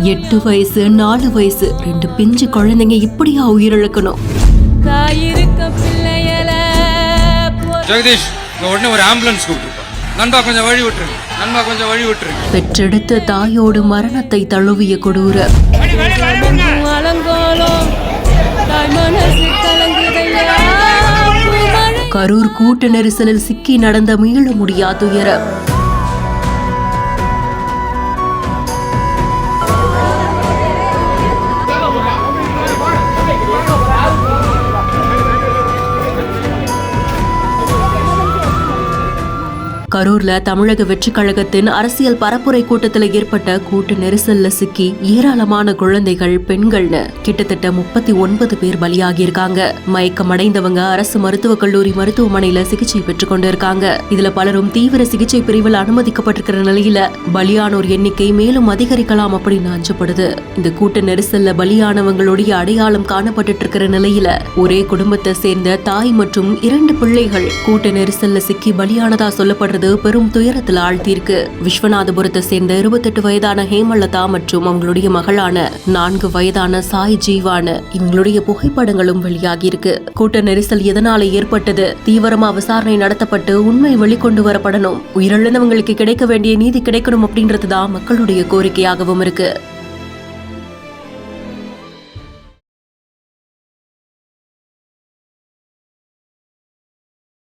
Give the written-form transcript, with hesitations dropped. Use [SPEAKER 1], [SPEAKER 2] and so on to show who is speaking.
[SPEAKER 1] 8 வயசு 4 வயசு 2 பிஞ்சு குழந்தைங்க இப்படியா உயிரிழக்கணும்?
[SPEAKER 2] ஜெகதீஷ், உடனே ஒரு ஆம்புலன்ஸ் கூப்பிட்டு நண்பா கொஞ்சம் வழி விட்டுருங்க, நண்பா கொஞ்சம் வழி விட்டுருங்க.
[SPEAKER 1] பெற்றெடுத்த தாயோடு மரணத்தை தழுவிய கொடூர கரூர் கூட்ட நெரிசலில் சிக்கி நடந்த மீள முடியா துயரம். கரூர்ல தமிழக வெற்றி கழகத்தின் அரசியல் பரப்புரை கூட்டத்தில் ஏற்பட்ட கூட்ட நெரிசல்ல சிக்கி ஏராளமான குழந்தைகள், பெண்கள்னு கிட்டத்தட்ட 39 பேர் பலியாகி இருக்காங்க. மயக்கமடைந்தவங்க அரசு மருத்துவக் கல்லூரி மருத்துவமனையில சிகிச்சை பெற்றுக் கொண்டு இருக்காங்க. இதுல பலரும் தீவிர சிகிச்சை பிரிவில் அனுமதிக்கப்பட்டிருக்கிற நிலையில பலியானோர் எண்ணிக்கை மேலும் அதிகரிக்கலாம் அப்படின்னு அஞ்சப்படுது. இந்த கூட்ட நெரிசல்ல பலியானவங்களுடைய அடையாளம் காணப்பட்டு இருக்கிற நிலையில ஒரே குடும்பத்தை சேர்ந்த தாய் மற்றும் 2 பிள்ளைகள் கூட்ட நெரிசல்ல சிக்கி பலியானதா சொல்லப்படுறது பெரும் துயரத்தில் ஆழ்த்தியிருக்கு. விஸ்வநாதபுரத்தை சேர்ந்த 28 வயதான ஹேமலதா மற்றும் அவங்களுடைய மகளான 4 வயதான சாய் ஜீவான இவங்களுடைய புகைப்படங்களும் வெளியாகி இருக்கு. கூட்ட நெரிசல் எதனால ஏற்பட்டது, தீவிரமா விசாரணை நடத்தப்பட்டு உண்மை வெளிக்கொண்டு வரப்படணும், உயிரிழந்தவங்களுக்கு கிடைக்க வேண்டிய நீதி கிடைக்கணும் அப்படின்றதுதான் மக்களுடைய கோரிக்கையாகவும் இருக்கு.